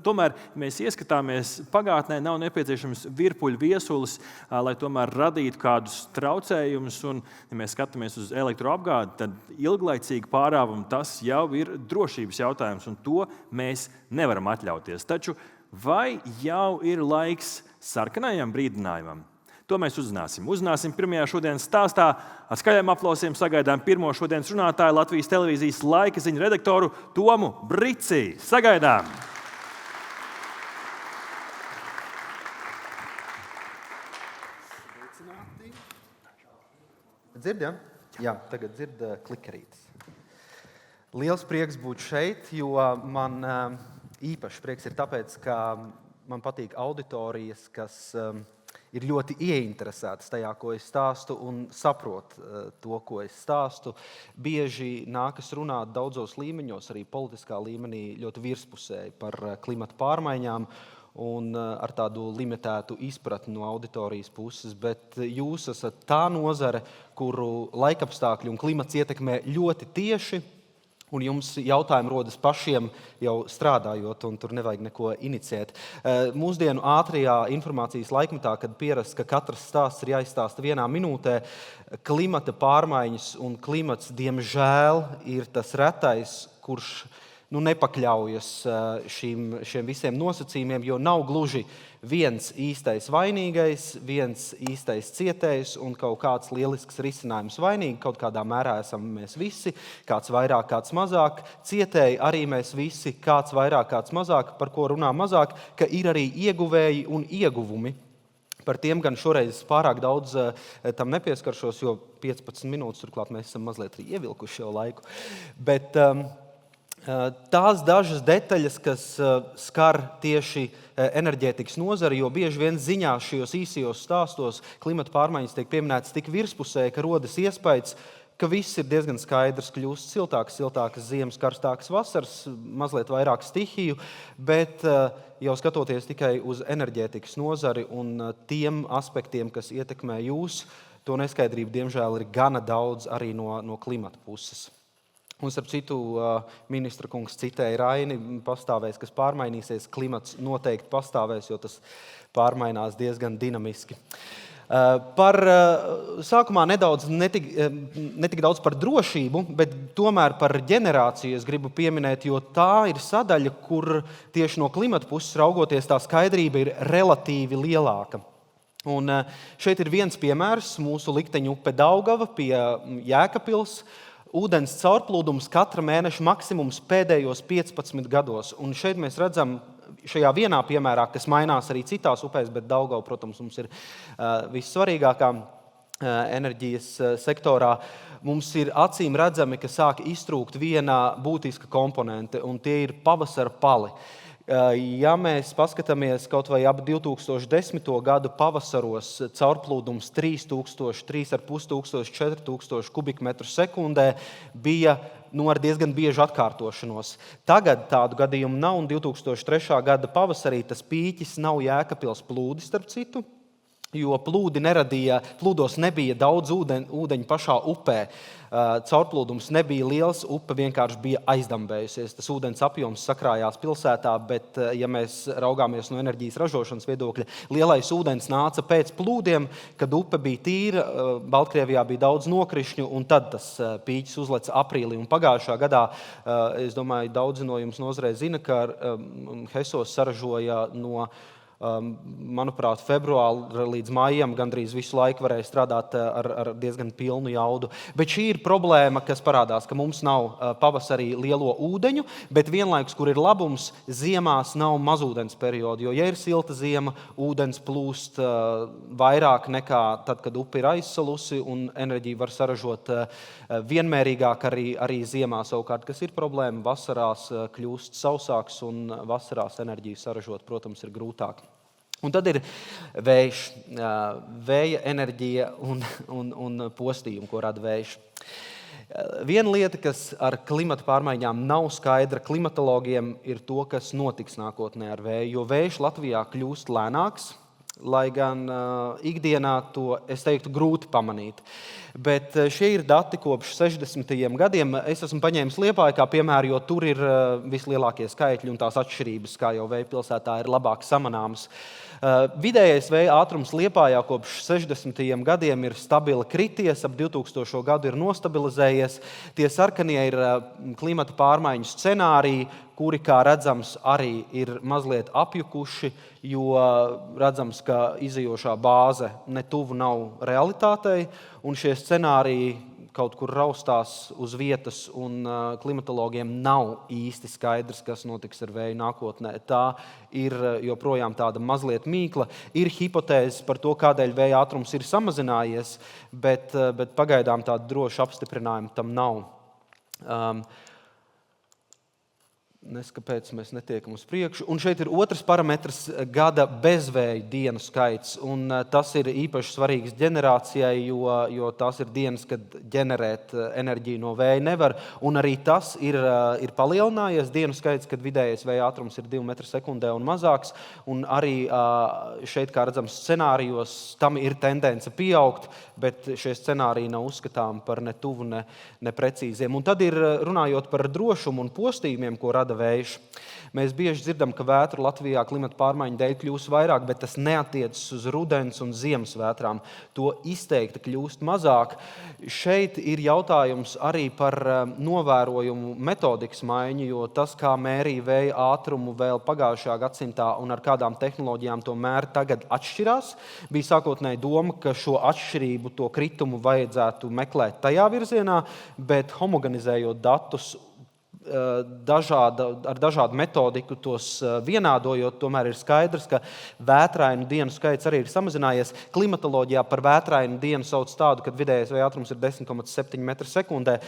tomēr, ja mēs ieskatāmies pagātnē, nav nepieciešams virpuļu viesulis, lai tomēr radītu kādus traucējumus. Un, ja mēs skatāmies uz elektroapgādi, tad ilglaicīgi pārāvumi tas jau ir drošības jautājums, un to mēs nevaram atļauties. Taču vai jau ir laiks sarkanajam brīdinājumam? To mēs uzzināsim. Uzzināsim pirmajā šodienas stāstā. Ar skaļiem aplausiem sagaidām pirmo šodienas runātāju Latvijas televīzijas laika ziņu redaktoru Tomu Brici. Sagaidām! Dzird, ja? Jā, tagad dzird klikerītes. Liels prieks būt šeit, jo man īpaši prieks ir tāpēc, ka man patīk auditorijas, kas ir ļoti ieinteresētas tajā, ko es stāstu, un saprot to, ko es stāstu. Bieži nākas runāt daudzos līmeņos, arī politiskā līmenī, ļoti virspusēji par klimata pārmaiņām un ar tādu limitētu izpratni no auditorijas puses, bet jūs esat tā nozare, kuru laikapstākļi un klimats ietekmē ļoti tieši, un jums jautājumi rodas pašiem jau strādājot, un tur nevajag neko iniciēt. Mūsdienu ātrajā informācijas laikmetā, kad pierasts, ka katrs stāsts ir jāizstāsta 1 minūtē, klimata pārmaiņas un klimats, diemžēl, ir tas retais, kurš nepakļaujas šiem visiem nosacījumiem, jo nav gluži viens īstais vainīgais, viens īstais cietējs un kaut kāds lielisks risinājums vainīgi. Kaut kādā mērā esam mēs visi, kāds vairāk, kāds mazāk. Cietēji arī mēs visi, kāds vairāk, kāds mazāk, par ko runā mazāk, ka ir arī ieguvēji un ieguvumi. Par tiem gan šoreiz pārāk daudz tam nepieskaršos, jo 15 minūtes, turklāt mēs esam mazliet arī ievilkuši jau laiku. Bet tās dažas detaļas, kas skar tieši enerģētikas nozari, jo bieži vien ziņās šajos īsajos stāstos klimata pārmaiņas tiek pieminētas tik virspusē, ka rodas iespējas, ka viss ir diezgan skaidrs, kļūst siltākas ziemas, karstākas vasaras, mazliet vairāk stihiju, bet jau skatoties tikai uz enerģētikas nozari un tiem aspektiem, kas ietekmē jūs, to neskaidrību, diemžēl, ir gana daudz arī no klimata puses. Un, starp citu, ministra kungs citēja Raini, pastāvēs, kas pārmainīsies, klimats noteikti pastāvēs, jo tas pārmainās diezgan dinamiski. Sākumā netik daudz par drošību, bet tomēr par ģenerāciju es gribu pieminēt, jo tā ir sadaļa, kur tieši no klimata puses raugoties tā skaidrība ir relatīvi lielāka. Un šeit ir viens piemērs, mūsu likteņa upe Daugava pie Jēkabpils. Ūdens caurplūdums katra mēneša maksimums pēdējos 15 gados. Un šeit mēs redzam šajā vienā piemērā, kas mainās arī citās upēs, bet Daugava, protams, mums ir vissvarīgākā enerģijas sektorā. Mums ir acīm redzami, ka sāk iztrūkt viena būtiska komponente, un tie ir pavasara pali. Ja mēs paskatāmies kaut vai ap 2010. Gadu pavasaros caurplūdums 3000, 3500, 4000 kubikmetru sekundē bija ar diezgan biežu atkārtošanos. Tagad tādu gadījumu nav, un 2003. Gada pavasarī tas pīķis nav Jēkabpils plūdi, starp citu, jo plūdos nebija daudz ūdeņu pašā upē. Caurplūdums nebija liels, upe vienkārši bija aizdambējusies. Tas ūdens apjoms sakrājās pilsētā, bet, ja mēs raugāmies no enerģijas ražošanas viedokļa, lielais ūdens nāca pēc plūdiem, kad upe bija tīra, Baltkrievijā bija daudz nokrišņu, un tad tas pīķis uzleca aprīlī. Un pagājušā gadā, es domāju, daudzi no jums nozarē zina, ka Hesos saražoja no manuprāt, februāra līdz maijam gandrīz visu laiku varēja strādāt ar diezgan pilnu jaudu. Bet šī ir problēma, kas parādās, ka mums nav pavasarī lielo ūdeņu, bet vienlaikus, kur ir labums, ziemās nav mazūdens periodu, jo, ja ir silta ziema, ūdens plūst vairāk nekā tad, kad upe ir aizsalusi, un enerģiju var saražot vienmērīgāk arī ziemā savukārt, kas ir problēma. Vasarās kļūst sausāks, un vasarās enerģiju saražot, protams, ir grūtāk. Un tad ir vējš, vēja enerģija un postījumi, ko rada vējš. Viena lieta, kas ar klimata pārmaiņām nav skaidra klimatologiem, ir to, kas notiks nākotnē ar vēju, jo vējš Latvijā kļūst lēnāks. lai gan ikdienā to, es teiktu, grūti pamanīt. Bet šie ir dati kopš 60. gadiem. Es esmu paņēmis Liepāju kā piemēru, jo tur ir vislielākie skaitļi un tās atšķirības, kā jau Vēja pilsētā, ir labāk samanāmas. Vidējais vēja ātrums Liepājā kopš 60. gadiem ir stabili krities, ap 2000. gadu ir nostabilizējies. Tie sarkanie ir klimata pārmaiņu scenāriji, kuri, kā redzams, arī ir mazliet apjukuši, jo redzams, ka izejošā bāze netuvu nav realitātei, un šie scenāriji kaut kur raustās uz vietas, un klimatologiem nav īsti skaidrs, kas notiks ar vēju nākotnē. Tā ir joprojām tāda mazliet mīkla. Ir hipotēzes par to, kādēļ vēja ātrums ir samazinājies, bet pagaidām tāda droša apstiprinājuma tam nav. Kāpēc mēs netiekam uz priekšu. Un šeit ir otrs parametrs - gada bezvēju dienu skaits. Un tas ir īpaši svarīgs ģenerācijai, jo tās ir dienas, kad ģenerēt enerģiju no vēja nevar. Un arī tas ir palielinājies. Dienu skaits, kad vidējais vēja ātrums ir 2 m/sekundē un mazāks. Un arī šeit, kā redzams, scenārijos tam ir tendence pieaugt, bet šie scenāriji nav uzskatāmi par ne tuvu, ne precīziem. Un tad ir, runājot par drošumu un postījumiem, ko rada vējš. Mēs bieži dzirdam, ka vētru Latvijā klimata pārmaiņu dēļ kļūs vairāk, bet tas neatiecas uz rudens un ziemas vētrām. To izteikti kļūst mazāk. Šeit ir jautājums arī par novērojumu metodikas maiņu, jo tas, kā mērīja vēja ātrumu vēl pagājušajā gadsimtā un ar kādām tehnoloģijām to mēra, tagad atšķirās. Bija sākotnēji doma, ka šo atšķirību, to kritumu vajadzētu meklēt tajā virzienā, bet homogenizējot datus, ar dažādu metodiku tos vienādojot, tomēr ir skaidrs, ka vētrainu dienu skaits arī ir samazinājies. Klimatoloģijā par vētrainu dienu sauc tādu, kad vidējais vēja ātrums ir 10,7 m/sekundē.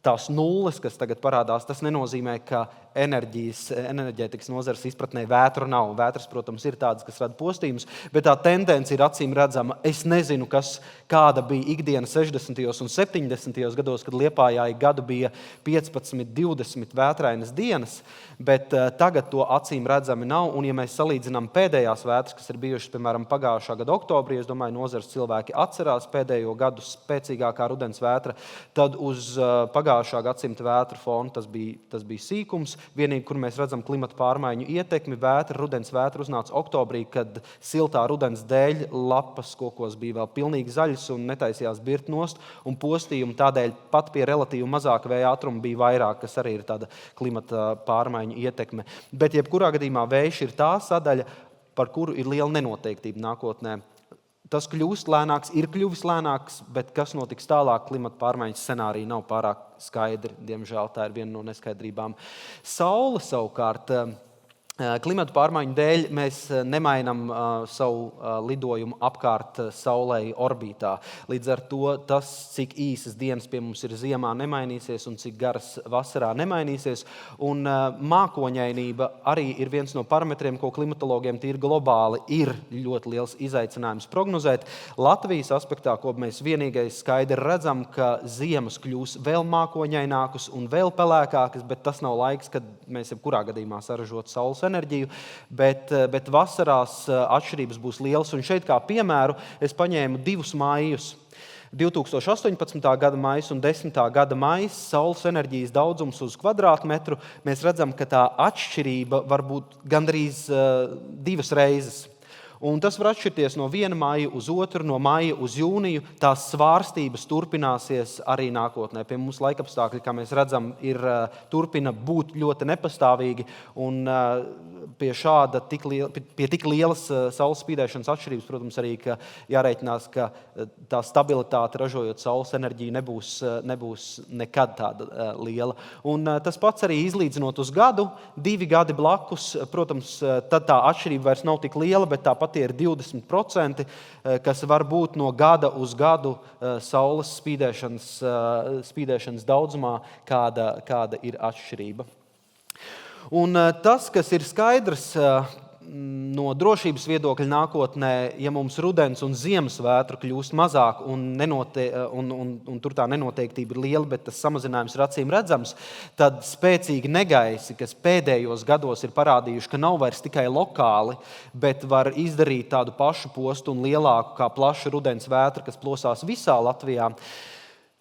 Tās nulles, kas tagad parādās, tas nenozīmē, ka enerģētikas nozares izpratnē vētru nav. Vētras, protams, ir tādas, kas rada postījumus, bet tā tendence ir acīm redzama. Es nezinu, kāda bija ikdiena 60. un 70. gados, kad Liepājā gadu bija 15-20 vētrainas dienas, bet tagad to acīm redzami nav. Un, ja mēs salīdzinām pēdējās vētras, kas ir bijušas, piemēram, pagājušā gada oktobrī, es domāju, nozares cilvēki atcerās pēdējo gadu spēcīgākā rudens vētra, tad uz pagājušā gadsimta vētru fonu tas bija sīkums. Vienīgi, kur mēs redzam klimata pārmaiņu ietekmi, rudens vētra uznāca oktobrī, kad siltā rudens dēļ lapas kokos bija vēl pilnīgi zaļas un netaisījās birt nost, un postījumi tādēļ pat pie relatīvi mazāka vēja ātruma bija vairāk, kas arī ir tāda klimata pārmaiņu ietekme. Bet jebkurā gadījumā vējš ir tā sadaļa, par kuru ir liela nenoteiktība nākotnē. Tas kļūst lēnāks, ir kļuvis lēnāks, bet kas notiks tālāk, klimata pārmaiņas scenāriji nav pārāk skaidri. Diemžēl tā ir viena no neskaidrībām. Saule savukārt, klimata pārmaiņu dēļ mēs nemainām savu lidojumu apkārt Saulei orbītā. Līdz ar to tas, cik īsas dienas pie mums ir ziemā, nemainīsies un cik garas vasarā nemainīsies. Un mākoņainība arī ir viens no parametriem, ko klimatologiem tīri globāli ir ļoti liels izaicinājums prognozēt. Latvijas aspektā, ko mēs vienīgais skaidri redzam, ka ziemas kļūs vēl mākoņainākas un vēl pelēkākas, bet tas nav laiks, kad mēs jebkurā gadījumā saražot saules enerģiju, bet vasarās atšķirības būs lielas. Un šeit kā piemēru es paņēmu 2 maijus. 2018. gada maijs un 10. gada maijs, saules enerģijas daudzums uz kvadrātmetru. Mēs redzam, ka tā atšķirība var būt gandrīz 2 reizes. Un tas var atšķirties no 1 maija uz 2, no maija uz jūniju. Tās svārstības turpināsies arī nākotnē. Pie mums laikapstākļi, kā mēs redzam, turpina būt ļoti nepastāvīgi. Un pie tik lielas saules spīdēšanas atšķirības, protams, arī jārēķinās, ka tā stabilitāte ražojot saules enerģiju nebūs nekad tāda liela. Un tas pats arī izlīdzinot uz gadu, 2 gadi blakus, protams, tad tā atšķirība vairs nav tik liela, bet tāpat tie ir 20%, kas var būt no gada uz gadu saules spīdēšanas daudzumā, kāda ir atšķirība. Un tas, kas ir skaidrs No drošības viedokļa nākotnē, ja mums rudens un ziemas vētru kļūst mazāk un tur tā nenoteiktība ir liela, bet tas samazinājums ir acīm redzams, tad spēcīgi negaisi, kas pēdējos gados ir parādījuši, ka nav vairs tikai lokāli, bet var izdarīt tādu pašu postu un lielāku kā plaša rudens vētra, kas plosās visā Latvijā.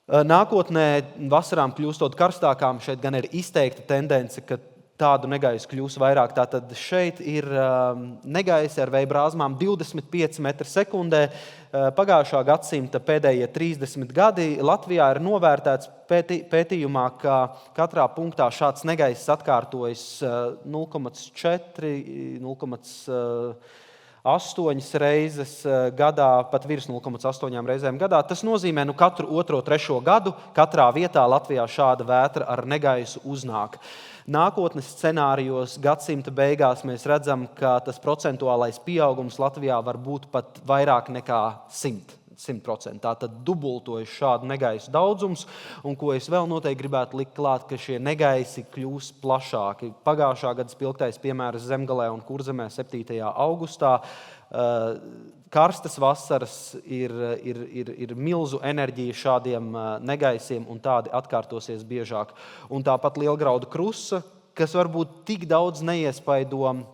Nākotnē vasarām kļūstot karstākām, šeit gan ir izteikta tendence, ka tādu negaisu kļūs vairāk. Tātad šeit ir negaisi ar vēja brāzmām 25 metri sekundē. Pagājušā gadsimta pēdējie 30 gadi Latvijā ir novērtēts pētījumā, ka katrā punktā šāds negaiss atkārtojas 0,4, 0,8 reizes gadā, pat virs 0,8 reizēm gadā. Tas nozīmē, katru 2., 3. gadu katrā vietā Latvijā šāda vētra ar negaisu uznāk. Nākotnes scenārijos gadsimta beigās mēs redzam, ka tas procentuālais pieaugums Latvijā var būt pat vairāk nekā 100%. Tātad dubultojas šādu negaisu daudzums, un ko es vēl noteikti gribētu likt klāt, ka šie negaisi kļūs plašāki. Pagājušā gada spilgtais piemērs Zemgalē un Kurzemē 7. augustā. Karstas vasaras ir milzu enerģija šādiem negaisiem, un tādi atkārtosies biežāk. Un tāpat Lielgraudu krusa, kas varbūt tik daudz neiespaido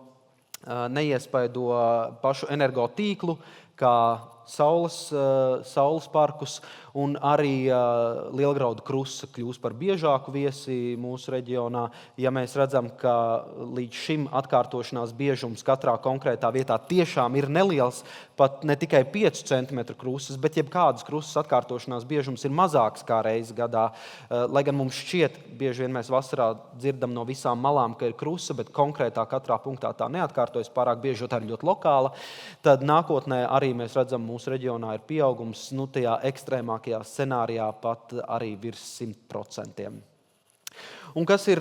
pašu energotīklu, kā saules parkus, un arī Lielgraudu krusa kļūs par biežāku viesi mūsu reģionā. Ja mēs redzam, ka līdz šim atkārtošanās biežums katrā konkrētā vietā tiešām ir neliels, pat ne tikai 5 cm krusas, bet jebkādas krusas atkārtošanās biežums ir mazāks kā reizi gadā. Lai gan mums šķiet, bieži vien mēs vasarā dzirdam no visām malām, ka ir krusa, bet konkrētā katrā punktā tā neatkārtojas pārāk bieži, jo tā ir ļoti lokāla, tad nākotnē arī mēs redzam, mūsu reģionā ir pieaugums, tajā ekstrēmākajā scenārijā pat arī virs 100%. Un kas ir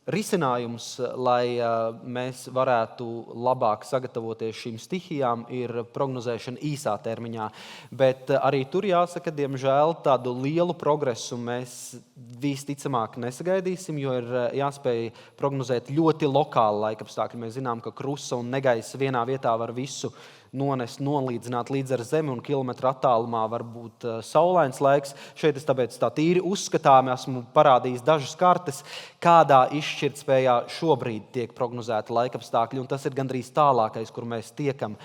risinājums, lai mēs varētu labāk sagatavoties šīm stihijām, ir prognozēšana īsā termiņā. Bet arī tur jāsaka, diemžēl tādu lielu progresu mēs visticamāk nesagaidīsim, jo ir jāspēj prognozēt ļoti lokāli laikapstākļi. Mēs zinām, ka krusa un negaisa vienā vietā var visu nolīdzināt līdz ar zemi, un kilometru attālumā var būt saulains laiks. Šeit es tāpēc tā tīri uzskatāmi esmu parādījis dažas kartes, kādā izšķirtspējā šobrīd tiek prognozēta laikapstākļi, un tas ir gandrīz tālākais, kur mēs tiekam.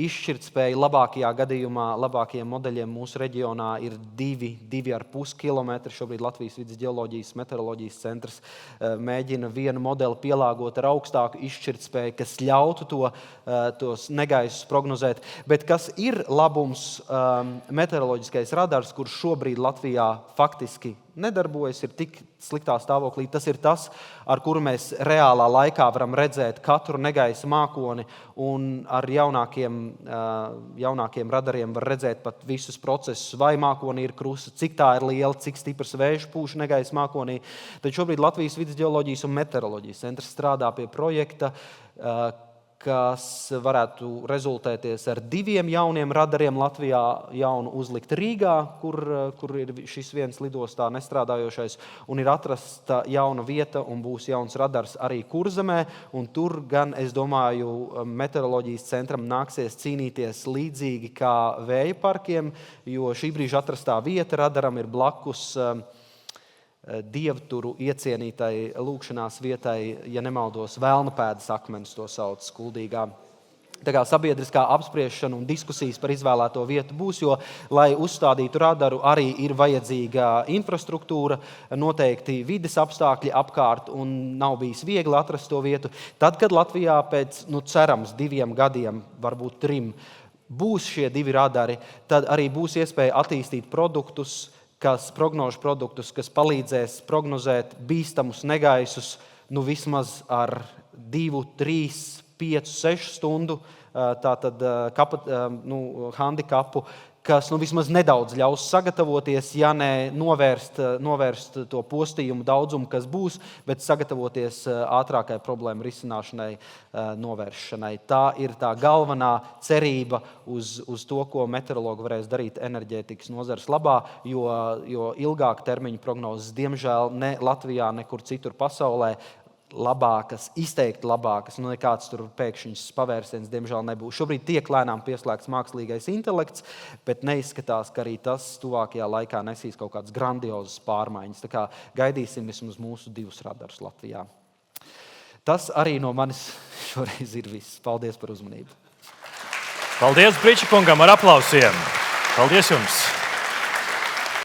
Izšķirtspēja labākajā gadījumā, labākajiem modeļiem mūsu reģionā ir 2,5 km. Šobrīd Latvijas Vides ģeoloģijas meteoroloģijas centrs mēģina vienu modeli pielāgot ar augstāku izšķirtspēju, kas ļautu tos negaisus prognozēt. Bet kas ir labums meteoroloģiskais radars, kurš šobrīd Latvijā faktiski nedarbojas, ir tik sliktā stāvoklī. Tas ir tas, ar kuru mēs reālā laikā varam redzēt katru negaisa mākoni, un ar jaunākiem radariem var redzēt pat visus procesus, vai mākonī ir krusa, cik tā ir liela, cik stiprs vējš pūš negaisa mākonī. Tad šobrīd Latvijas Vides ģeoloģijas un meteoroloģijas centrs strādā pie projekta, kas varētu rezultēties ar 2 jauniem radariem Latvijā, jaunu uzlikt Rīgā, kur ir šis viens lidostā nestrādājošais, un ir atrasta jauna vieta un būs jauns radars arī Kurzemē, un tur gan, es domāju, meteoroloģijas centram nāksies cīnīties līdzīgi kā vēja parkiem, jo šī brīža atrastā vieta radaram ir blakus dievturu iecienītai lūkšanās vietai, ja nemaldos, Velnapēdas akmens to sauc Kuldīgā. Tā kā sabiedriskā apspriešana un diskusijas par izvēlēto vietu būs, jo, lai uzstādītu radaru, arī ir vajadzīga infrastruktūra, noteikti vides apstākļi apkārt, un nav bijis viegli atrast to vietu. Tad, kad Latvijā pēc, cerams, 2 gadiem, varbūt 3, būs šie 2 radari, tad arī būs iespēja attīstīt prognožu produktus, kas palīdzēs prognozēt bīstamus negaisus, vismaz ar 2, 3, 5, 6 stundu handikapu, kas vismaz nedaudz ļaus sagatavoties, ja ne novērst to postījumu daudzumu, kas būs, bet sagatavoties ātrākai problēmu risināšanai, novēršanai. Tā ir tā galvenā cerība uz to, ko meteorologi varēs darīt enerģētikas nozares labā, jo ilgāk termiņu prognozes, diemžēl, ne Latvijā, nekur citur pasaulē labākas, izteikti labākas. Nekāds tur pēkšņs pavērsiens, diemžēl, nebūs. Šobrīd tiek lēnām pieslēgts mākslīgais intelekts, bet neizskatās, ka arī tas tuvākajā laikā nesīs kaut kādas grandiozas pārmaiņas. Tā kā gaidīsim vismaz mūsu 2 radarus Latvijā. Tas arī no manis šoreiz ir viss. Paldies par uzmanību. Paldies Priča kungam ar aplausiem. Paldies jums!